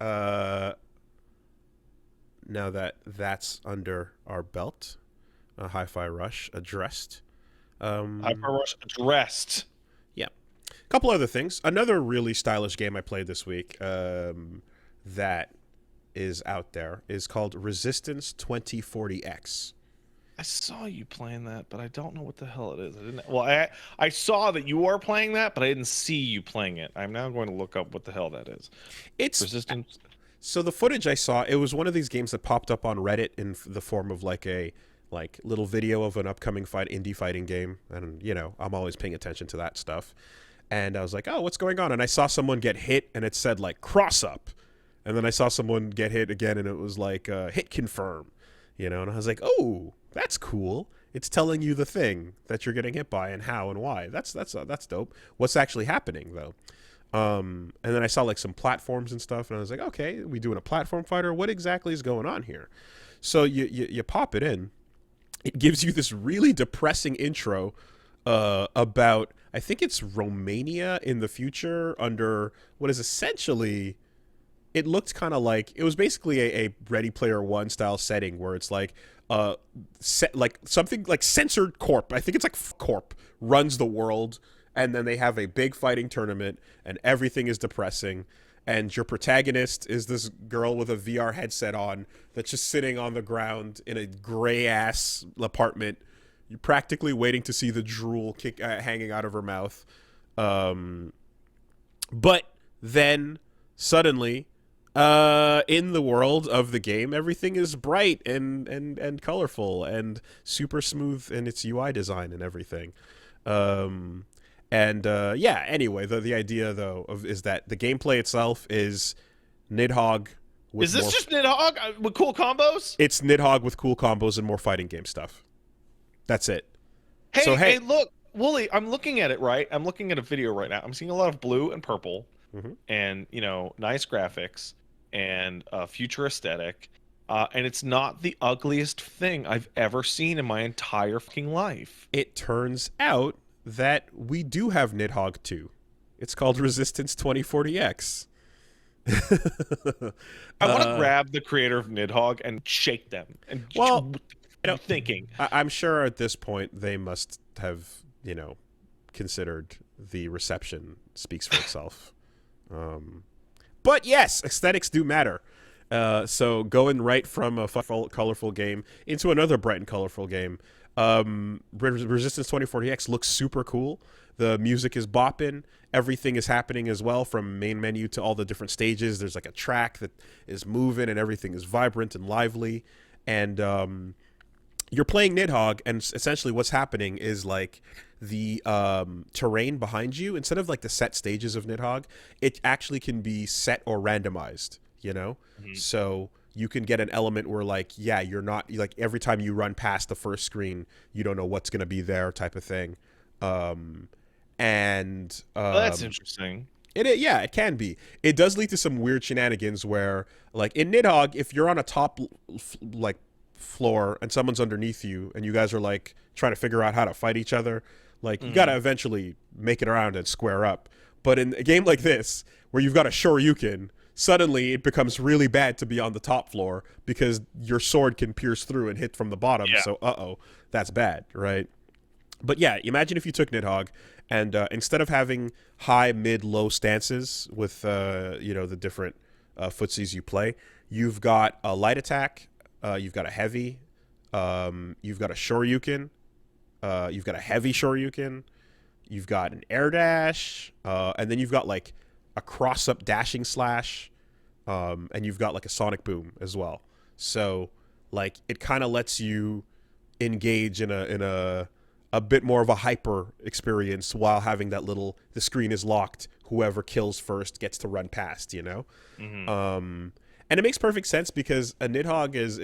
uh, now that that's under our belt, Hi-Fi Rush addressed. Hyper Um, Rush addressed. yeah, a couple other things. Another really stylish game I played this week that is out there is called Resistance 2040X. I saw you playing that, but I don't know what the hell it is. I didn't. Well, I saw that you are playing that, but I didn't see you playing it. I'm now going to look up what the hell that is. It's Resistance. So the footage I saw, it was one of these games that popped up on Reddit in the form of like a little video of an upcoming indie fighting game, and I'm always paying attention to that stuff. And I was like, oh, what's going on? And I saw someone get hit, and it said like cross up, and then I saw someone get hit again, and it was like hit confirm, and I was like, oh, that's cool. It's telling you the thing that you're getting hit by and how and why. That's dope. What's actually happening though? And then I saw like some platforms and stuff, and I was like, okay, we doing a platform fighter? What exactly is going on here? So you pop it in. It gives you this really depressing intro about, I think it's Romania in the future under what is essentially, it looked kind of like, it was basically a Ready Player One style setting where it's like like something like censored corp. I think it's like corp runs the world, and then they have a big fighting tournament, and everything is depressing. And your protagonist is this girl with a VR headset on that's just sitting on the ground in a gray ass apartment. You're practically waiting to see the drool hanging out of her mouth. But then suddenly, in the world of the game, everything is bright and colorful and super smooth in its UI design and everything. Yeah, anyway, the idea though is that the gameplay itself is Nidhogg Is with this more. just Nidhogg with cool combos? It's Nidhogg with cool combos and more fighting game stuff. That's it. So Hey, hey, hey, look, Wooly, I'm looking at it, right? I'm looking at a video right now. I'm seeing a lot of blue and purple mm-hmm. and, nice graphics and future aesthetic. And it's not the ugliest thing I've ever seen in my entire fucking life. It turns out that we do have Nidhogg too. It's called Resistance 2040X. I want to grab the creator of Nidhogg and shake them. And Well, what are you thinking? I'm sure at this point they must have, considered the reception speaks for itself. But yes, aesthetics do matter. So going right from a colorful game into another bright and colorful game, Resistance 2040X looks super cool. The music is bopping. Everything is happening as well, from main menu to all the different stages. There's like a track that is moving, and everything is vibrant and lively. And you're playing Nidhogg, and essentially what's happening is like the terrain behind you, instead of like the set stages of Nidhogg, it actually can be set or randomized, Mhm. So you can get an element where like, yeah, you're not like every time you run past the first screen, you don't know what's going to be there type of thing. Um, and Well, that's interesting. yeah, it can be. It does lead to some weird shenanigans where, like in Nidhogg, if you're on a top like floor and someone's underneath you, and you guys are like trying to figure out how to fight each other, like you gotta eventually make it around and square up. But in a game like this, where you've got a Shoryuken, suddenly it becomes really bad to be on the top floor because your sword can pierce through and hit from the bottom. Yeah. So, that's bad, right? But yeah, imagine if you took Nidhogg and instead of having high, mid, low stances with the different footsies you play, you've got a light attack, you've got a heavy, you've got a Shoryuken, you've got a heavy Shoryuken, you've got an air dash, and then you've got like a cross up dashing slash, and you've got like a sonic boom as well. So like it kind of lets you engage in a bit more of a hyper experience while having that little, the screen is locked, whoever kills first gets to run past, Hmm. And it makes perfect sense because a Nidhogg is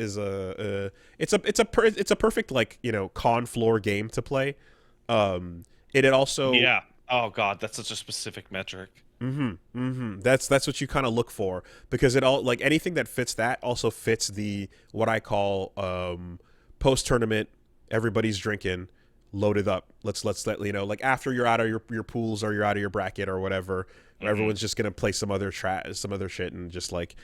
it's a perfect like con floor game to play. It also. Yeah. Oh God, that's such a specific metric. That's what you kind of look for, because it all, like anything that fits that also fits the what I call post tournament, everybody's drinking, load it up. Let's let you know, like after you're out of your pools or you're out of your bracket or whatever, everyone's just gonna play some other shit and just like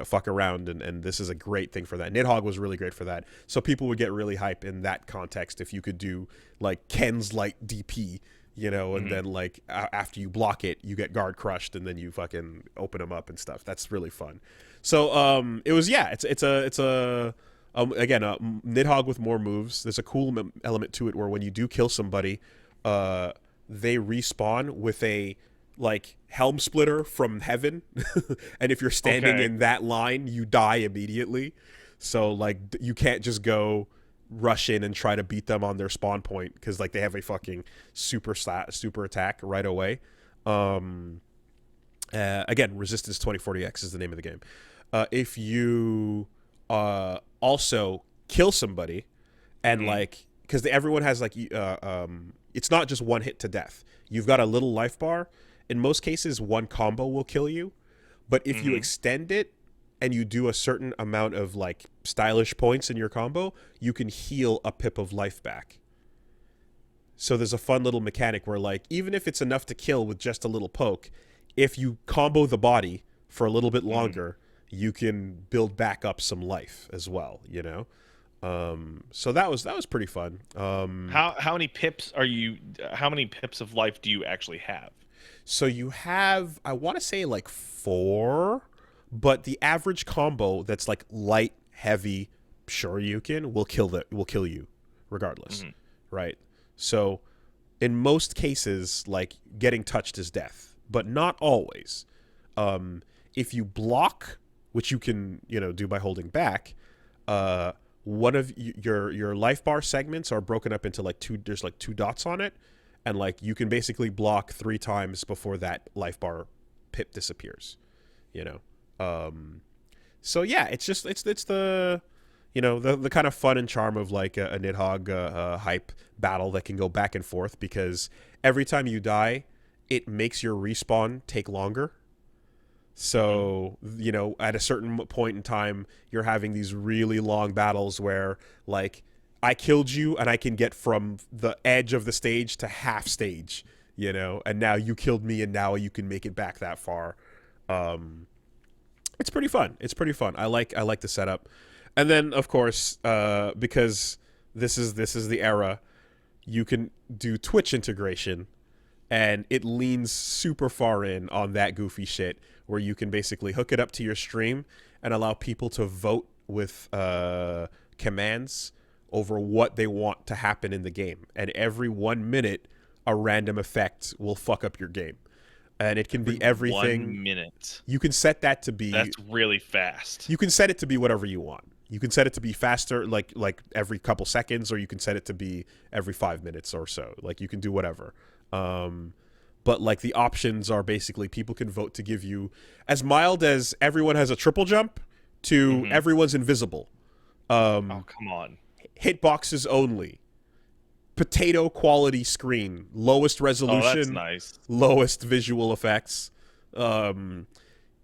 fuck around, and this is a great thing for that. Nidhogg was really great for that. So people would get really hype in that context if you could do like Ken's light DP, and then like after you block it, you get guard crushed, and then you fucking open them up and stuff. That's really fun. So it was it's a again, Nidhogg with more moves. There's a cool element to it where when you do kill somebody, they respawn with a like helm splitter from heaven, and if you're standing in that line, you die immediately. So like you can't just go rush in and try to beat them on their spawn point because like they have a fucking super attack right away. Again, Resistance 2040X is the name of the game. If you also kill somebody and like because everyone has like it's not just one hit to death. You've got a little life bar. In most cases, one combo will kill you, but if you extend it and you do a certain amount of like stylish points in your combo, you can heal a pip of life back. So there's a fun little mechanic where like even if it's enough to kill with just a little poke, if you combo the body for a little bit longer, you can build back up some life as well, so that was pretty fun. How many pips how many pips of life do you actually have? So you have, I want to say like 4, but the average combo that's like light, heavy, Shoryuken will kill you regardless, right? So in most cases, like getting touched is death, but not always. If you block, which you can do by holding back, one of your life bar segments are broken up into like there's like 2 dots on it. And like you can basically block 3 times before that life bar pip disappears, So yeah, it's the the kind of fun and charm of like a Nidhogg hype battle that can go back and forth because every time you die, it makes your respawn take longer. So at a certain point in time, you're having these really long battles where like I killed you and I can get from the edge of the stage to half stage, and now you killed me and now you can make it back that far. It's pretty fun. I like the setup. And then of course, because this is the era, you can do Twitch integration and it leans super far in on that goofy shit where you can basically hook it up to your stream and allow people to vote with commands over what they want to happen in the game. And every 1 minute, a random effect will fuck up your game. And it can be everything. 1 minute. You can set that to be... That's really fast. You can set it to be whatever you want. You can set it to be faster, like every couple seconds, or you can set it to be every 5 minutes or so. Like, you can do whatever. But, like, the options are basically people can vote to give you as mild as everyone has a triple jump to everyone's invisible. Oh, come on. Hitboxes only, potato quality screen, lowest resolution, that's nice. Lowest visual effects,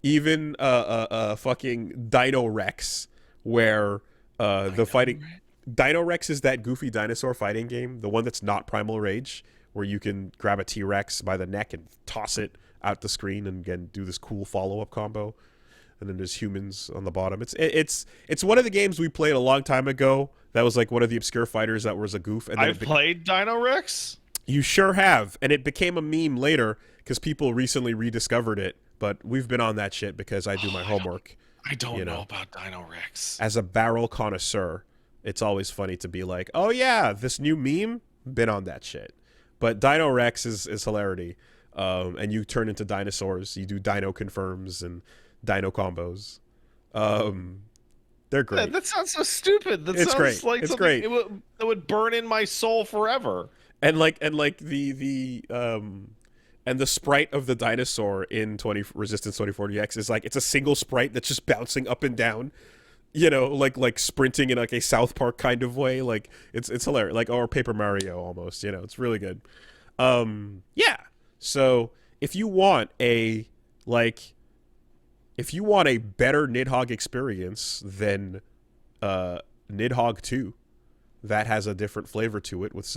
even fucking Dino Rex, where the fighting Dino Rex is that goofy dinosaur fighting game, the one that's not Primal Rage, where you can grab a T-Rex by the neck and toss it out the screen and again do this cool follow-up combo. And then there's humans on the bottom. It's one of the games we played a long time ago. That was like one of the obscure fighters that was a goof. And then I've played Dino Rex? You sure have. And it became a meme later because people recently rediscovered it. But we've been on that shit because I do my homework. I don't know about Dino Rex. As a barrel connoisseur, it's always funny to be like, oh yeah, this new meme, been on that shit. But Dino Rex is hilarity. And you turn into dinosaurs. You do dino confirms and dino combos. They're great. Yeah, that sounds so stupid. That it's sounds great. like it's great. It would burn in my soul forever. And the sprite of the dinosaur in Resistance 2040X is like it's a single sprite that's just bouncing up and down, like sprinting in like a South Park kind of way. Like it's hilarious, like or Paper Mario almost. It's really good. Yeah. So if you want a better Nidhogg experience than Nidhogg 2, that has a different flavor to it with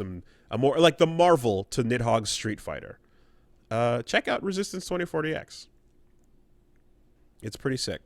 a more like the Marvel to Nidhogg's Street Fighter. Check out Resistance 2040X. It's pretty sick.